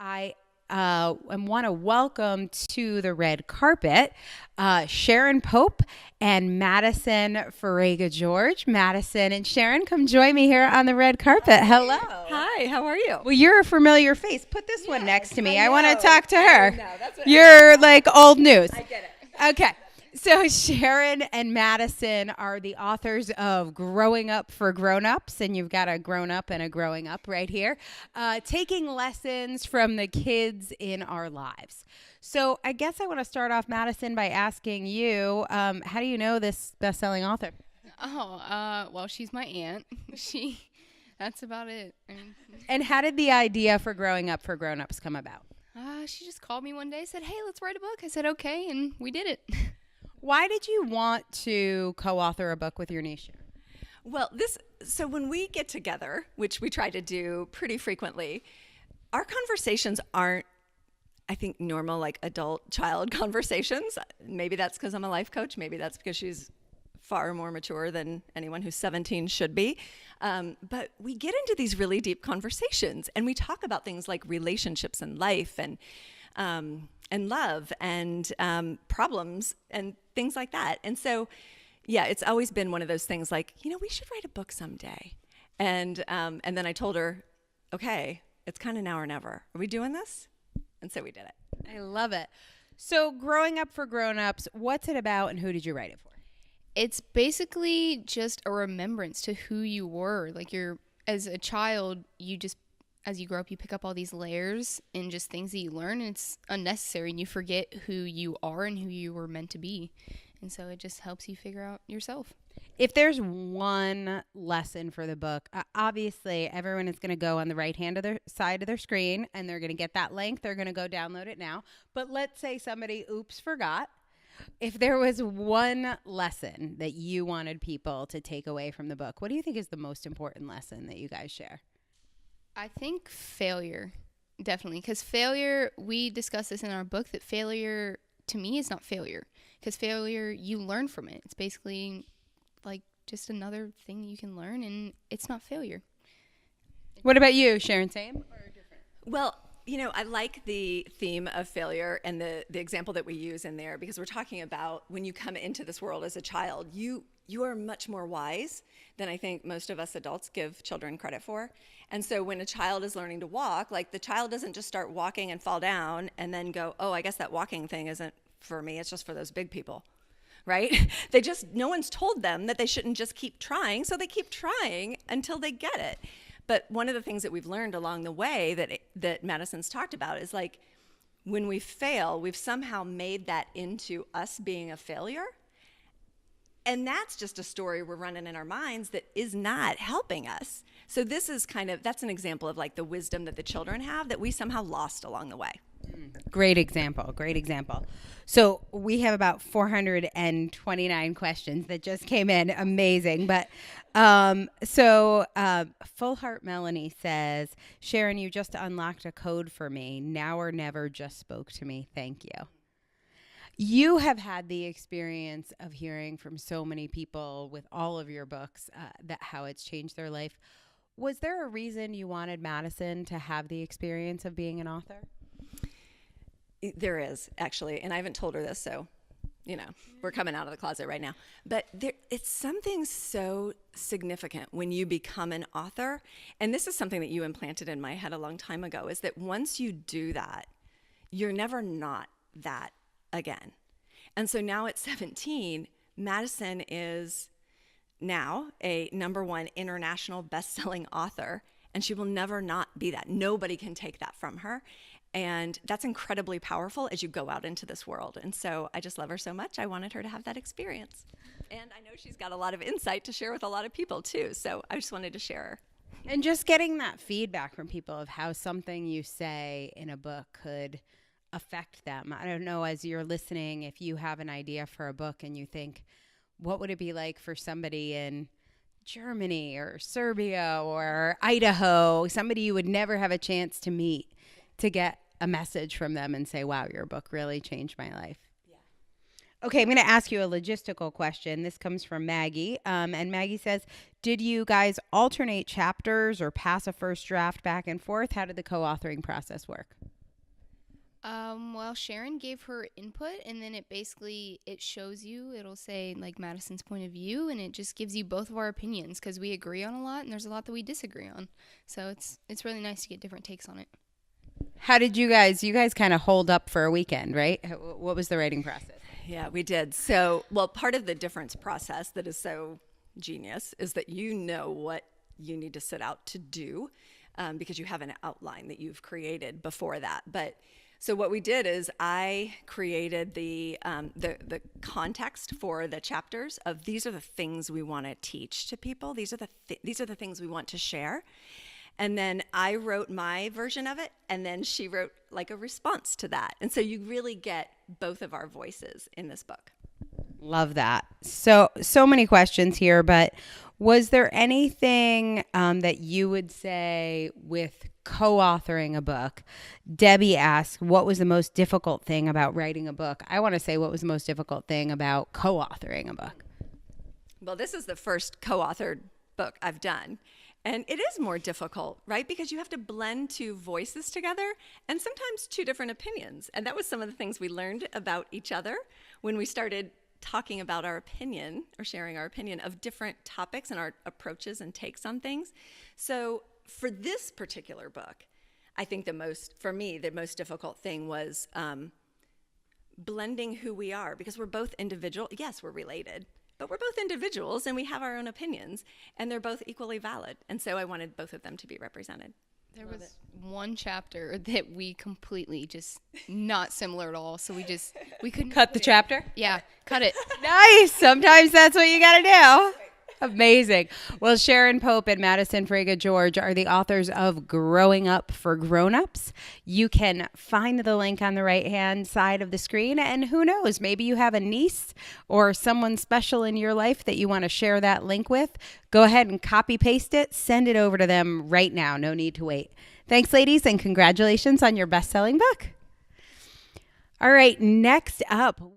I want to welcome to the red carpet Sharon Pope and Madison Ferega-George. Madison and Sharon, come join me here on the red carpet. Hello. Hi, how are you? Well, you're a familiar face. Put this one next to me. I want to talk to I her. know. That's what You're like old news. I get it. Okay. So Sharon and Madison are the authors of Growing Up for Grown-Ups, and you've got a grown-up and a growing up right here, taking lessons from the kids in our lives. So I guess I want to start off, Madison, by asking you, how do you know this best-selling author? Well, she's my aunt. That's about it. And how did the idea for Growing Up for Grown-Ups come about? She just called me one day, said, "Hey, let's write a book." I said, "Okay," and we did it. Why did you want to co-author a book with your niece? Well, so when we get together, which we try to do pretty frequently, our conversations aren't, I think, normal, like adult-child conversations. Maybe that's because I'm a life coach. Maybe that's because she's far more mature than anyone who's 17 should be. But we get into these really deep conversations, and we talk about things like relationships and life and love and problems and things like that. And so, yeah, it's always been one of those things like, we should write a book someday. And then I told her, okay, it's kind of now or never. Are we doing this? And so we did it. I love it. So Growing Up for Grown-Ups, what's it about and who did you write it for? It's basically just a remembrance to who you were. Like as a child, as you grow up, you pick up all these layers and just things that you learn, and it's unnecessary, and you forget who you are and who you were meant to be. And so it just helps you figure out yourself. If there's one lesson for the book, obviously everyone is going to go on the right hand of their side of their screen, and they're going to get that link. They're going to go download it now. But let's say somebody, forgot. If there was one lesson that you wanted people to take away from the book, what do you think is the most important lesson that you guys share? I think failure, definitely. Because failure, we discuss this in our book, that failure, to me, is not failure. Because failure, you learn from it. It's basically like just another thing you can learn, and it's not failure. What about you, Sharon? Same or different? Well, I like the theme of failure and the example that we use in there, because we're talking about when you come into this world as a child, you are much more wise than I think most of us adults give children credit for. And so when a child is learning to walk, like the child doesn't just start walking and fall down and then go, oh, I guess that walking thing isn't for me. It's just for those big people, right? No one's told them that they shouldn't just keep trying. So they keep trying until they get it. But one of the things that we've learned along the way that Madison's talked about is like when we fail, we've somehow made that into us being a failure. And that's just a story we're running in our minds that is not helping us. So this is that's an example of like the wisdom that the children have that we somehow lost along the way. Great example. So we have about 429 questions that just came in. Amazing. But Full Heart Melanie says, Sharon, you just unlocked a code for me. Now or never just spoke to me. Thank you. You have had the experience of hearing from so many people with all of your books that how it's changed their life. Was there a reason you wanted Madison to have the experience of being an author? There is, actually, and I haven't told her this, so, we're coming out of the closet right now. But it's something so significant when you become an author, and this is something that you implanted in my head a long time ago, is that once you do that, you're never not that again. And so now at 17, Madison is now a #1 international best-selling author, and she will never not be that. Nobody can take that from her. And that's incredibly powerful as you go out into this world. And so I just love her so much. I wanted her to have that experience. And I know she's got a lot of insight to share with a lot of people too. So I just wanted to share her. And just getting that feedback from people of how something you say in a book could affect them. I don't know, as you're listening, if you have an idea for a book and you think, what would it be like for somebody in Germany or Serbia or Idaho, somebody you would never have a chance to meet, to get a message from them and say, wow, your book really changed my life. Okay, I'm going to ask you a logistical question. This comes from Maggie. And Maggie says, did you guys alternate chapters or pass a first draft back and forth? How did the co-authoring process work? Well, Sharon gave her input, and then it shows you, it'll say like Madison's point of view, and it just gives you both of our opinions because we agree on a lot and there's a lot that we disagree on. So it's really nice to get different takes on it. How did you guys kind of hold up for a weekend, right? What was the writing process? Yeah, we did. So, well, part of the difference process that is so genius is that you know what you need to set out to do because you have an outline that you've created before that. But so what we did is I created the context for the chapters of these are the things we want to teach to people. These are the things we want to share. And then I wrote my version of it, and then she wrote like a response to that. And so you really get both of our voices in this book. Love that. So many questions here, but was there anything that you would say with co-authoring a book? Debbie asked, what was the most difficult thing about writing a book? I want to say, what was the most difficult thing about co-authoring a book? Well, this is the first co-authored book I've done. And it is more difficult, right? Because you have to blend two voices together and sometimes two different opinions. And that was some of the things we learned about each other when we started talking about our opinion or sharing our opinion of different topics and our approaches and takes on things. So for this particular book, I think the most difficult thing was blending who we are, because we're both individual. Yes, we're related, but we're both individuals and we have our own opinions and they're both equally valid. And so I wanted both of them to be represented. There was one chapter that we completely just not similar at all. So we couldn't Cut the chapter? Yeah, cut it. Nice. Sometimes that's what you got to do. Amazing. Well, Sharon Pope and Madison Ferega-George are the authors of Growing Up for Grown-Ups. You can find the link on the right-hand side of the screen. And who knows, maybe you have a niece or someone special in your life that you want to share that link with. Go ahead and copy paste it. Send it over to them right now. No need to wait. Thanks, ladies, and congratulations on your best-selling book. All right, next up.